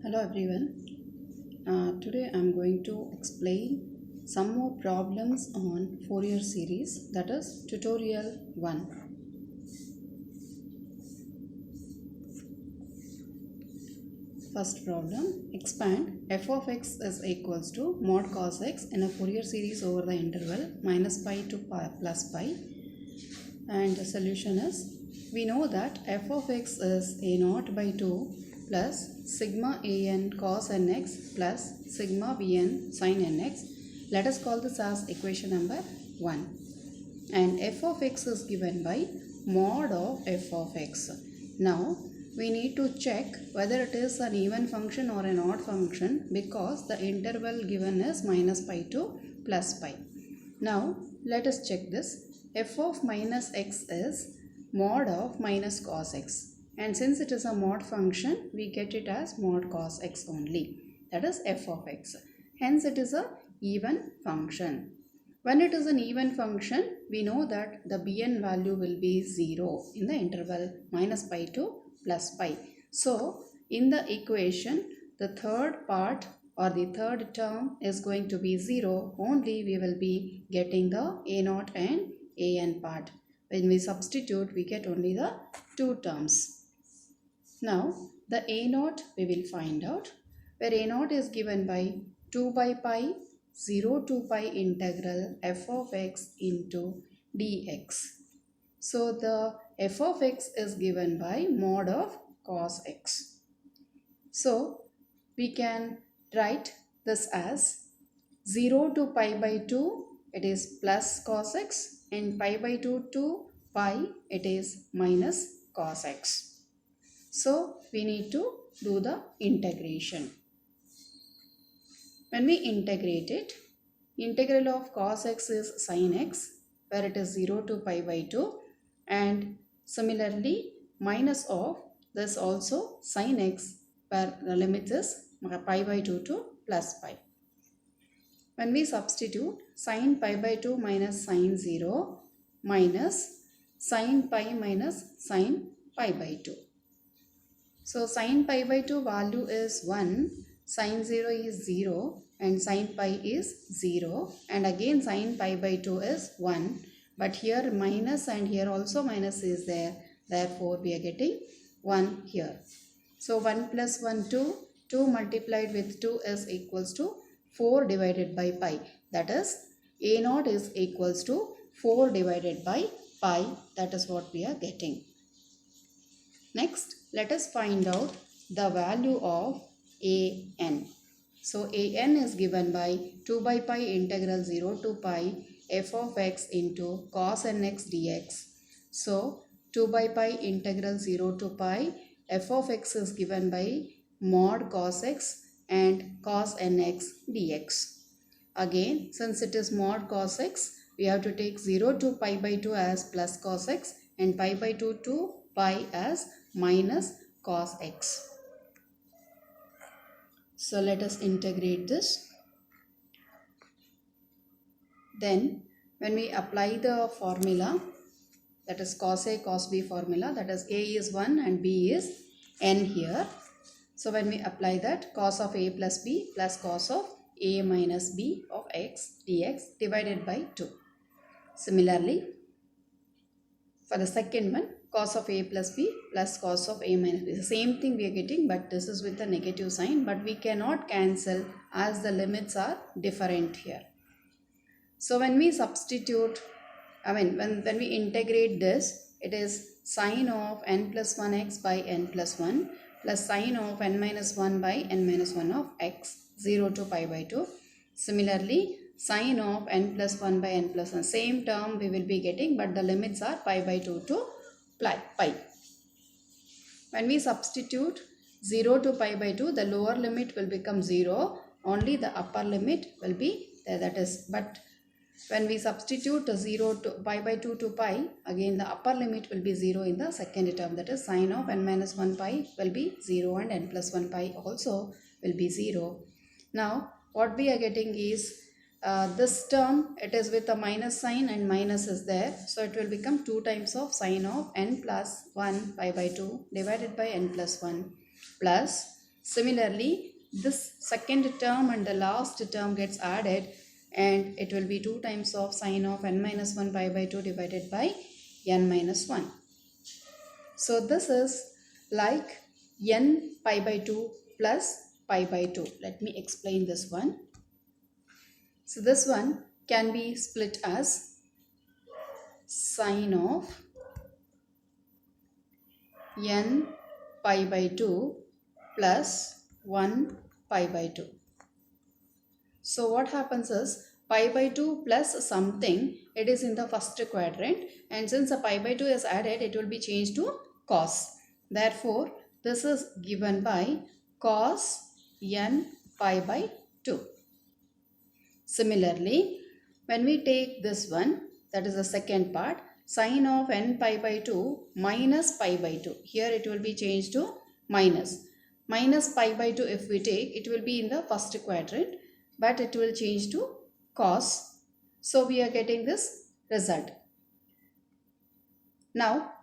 Hello everyone. Today I'm going to explain some more problems on Fourier series, that is tutorial 1. First problem, expand f of x is equals to mod cos x in a Fourier series over the interval minus pi to pi plus pi, and the solution is, we know that f of x is a naught by 2 plus sigma an cos nx plus sigma bn sin nx. Let us call this as equation number 1. And f of x is given by mod of f of x. Now we need to check whether it is an even function or an odd function, because the interval given is minus pi to plus pi. Now let us check this. F of minus x is mod of minus cos x, and since it is a mod function, we get it as mod cos x only, that is f of x. Hence it is a even function. When it is an even function, we know that the bn value will be 0 in the interval minus pi to plus pi. So in the equation, the third part or the third term is going to be 0. Only we will be getting the a0 and an part. When we substitute, we get only the two terms. Now the a0 we will find out, where a0 is given by 2 by pi 0 to pi integral f of x into dx. So the f of x is given by mod of cos x. So we can write this as 0 to pi by 2, it is plus cos x, and pi by 2 to pi, it is minus cos x. So we need to do the integration. When we integrate it, integral of cos x is sin x, where it is 0 to pi by 2, and similarly minus of this also sin x, where the limit is pi by 2 to plus pi. When we substitute, sin pi by 2 minus sin 0 minus sin pi minus sin pi by 2. So sin pi by 2 value is 1, sin 0 is 0, and sin pi is 0, and again sin pi by 2 is 1, but here minus and here also minus is there, therefore we are getting 1 here. So 1 plus 1 2, 2 multiplied with 2 is equals to 4 divided by pi, that is a0 is equals to 4 divided by pi, that is what we are getting. Next, let us find out the value of an. So an is given by 2 by pi integral 0 to pi f of x into cos nx dx. So 2 by pi integral 0 to pi f of x is given by mod cos x and cos nx dx. Again, since it is mod cos x, we have to take 0 to pi by 2 as plus cos x and pi by 2 to pi as minus cos x. So let us integrate this. Then when we apply the formula, that is cos A cos B formula, that is A is 1 and B is n here. So when we apply that, cos of A plus B plus cos of A minus B of x dx divided by 2. Similarly, for the second one, cos of A plus B plus cos of A minus B. The same thing we are getting, but this is with a negative sign, but we cannot cancel as the limits are different here. So when we substitute, when we integrate this, it is sine of n plus 1x by n plus 1 plus sine of n minus 1 by n minus 1 of x 0 to pi by 2. Similarly, sine of n plus 1 by n plus 1. Same term we will be getting, but the limits are pi by 2 to pi. When we substitute 0 to pi by 2, the lower limit will become 0. Only the upper limit will be there, that is. But when we substitute 0 to pi by 2 to pi, again the upper limit will be 0 in the second term, that is sine of n minus 1 pi will be 0 and n plus 1 pi also will be 0. Now what we are getting is this term, it is with a minus sign and minus is there, so it will become 2 times of sine of n plus 1 pi by 2 divided by n plus 1 plus Similarly, this second term and the last term gets added, and it will be 2 times of sine of n minus 1 pi by 2 divided by n minus 1. So this is like n pi by 2 plus pi by 2. Let me explain this one. So this one can be split as sine of n pi by 2 plus 1 pi by 2. So what happens is pi by 2 plus something, it is in the first quadrant, and since a pi by 2 is added, it will be changed to cos. Therefore, this is given by cos n pi by 2. Similarly, when we take this one, that is the second part, sine of n pi by 2 minus pi by 2. Here it will be changed to minus. Minus pi by 2 if we take, it will be in the first quadrant, but it will change to cos. So we are getting this result. Now,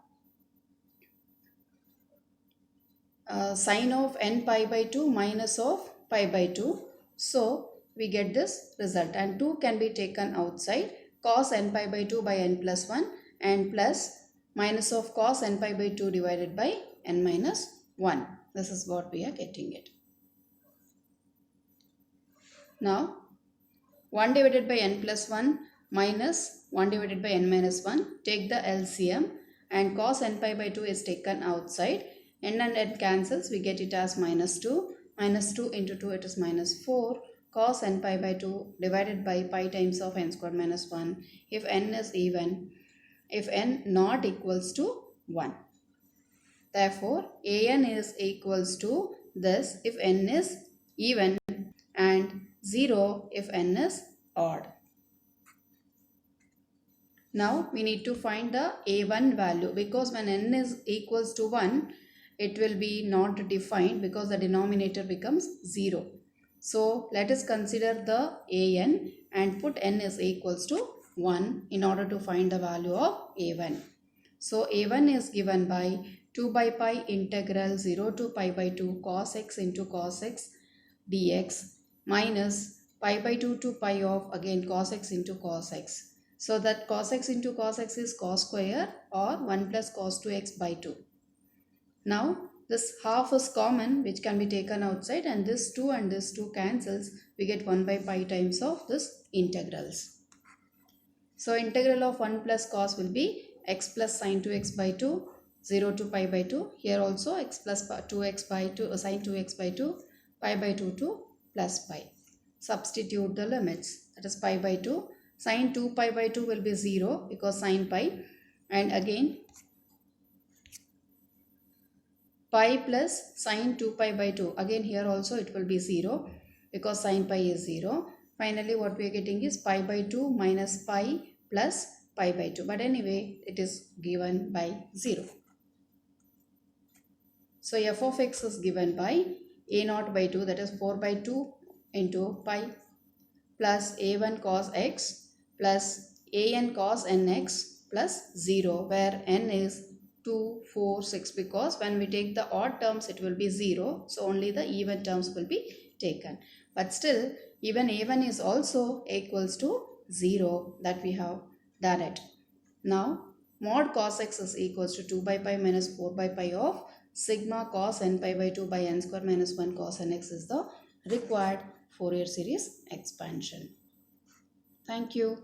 sine of n pi by 2 minus of pi by 2. So we get this result, and 2 can be taken outside. Cos n pi by 2 by n plus 1 and plus minus of cos n pi by 2 divided by n minus 1. This is what we are getting it. Now 1 divided by n plus 1 minus 1 divided by n minus 1. Take the LCM, and cos n pi by 2 is taken outside. N and n cancels. We get it as minus 2. Minus 2 into 2, it is minus 4. Cos n pi by 2 divided by pi times of n squared minus 1. If n is even, if n not equals to 1. Therefore, an is equals to this if n is even and 0 if n is odd. Now we need to find the a1 value, because when n is equals to 1, it will be not defined because the denominator becomes 0. So let us consider the an and put n is equals to 1 in order to find the value of a1. So a1 is given by 2 by pi integral 0 to pi by 2 cos x into cos x dx minus pi by 2 to pi of again cos x into cos x. So that cos x into cos x is cos square or 1 plus cos 2x by 2. Now this half is common, which can be taken outside, and this 2 and this 2 cancels. We get 1 by pi times of this integrals. So integral of 1 plus cos will be x plus sin 2x by 2, 0 to pi by 2. Here also x plus 2x by 2, sin 2x by 2, pi by 2 to plus pi. Substitute the limits. That is pi by 2. Sin 2 pi by 2 will be 0 because sin pi, and again pi plus sin 2 pi by 2. Again here also it will be 0 because sin pi is 0. Finally what we are getting is pi by 2 minus pi plus pi by 2. But anyway it is given by 0. So f of x is given by a0 by 2, that is 4 by 2 into pi plus a1 cos x plus an cos nx plus 0, where n is 2, 4, 6, because when we take the odd terms it will be 0, so only the even terms will be taken. But still even a1 is also equals to 0, that we have done it. Now mod cos x is equals to 2 by pi minus 4 by pi of sigma cos n pi by 2 by n square minus 1 cos nx is the required Fourier series expansion. Thank you.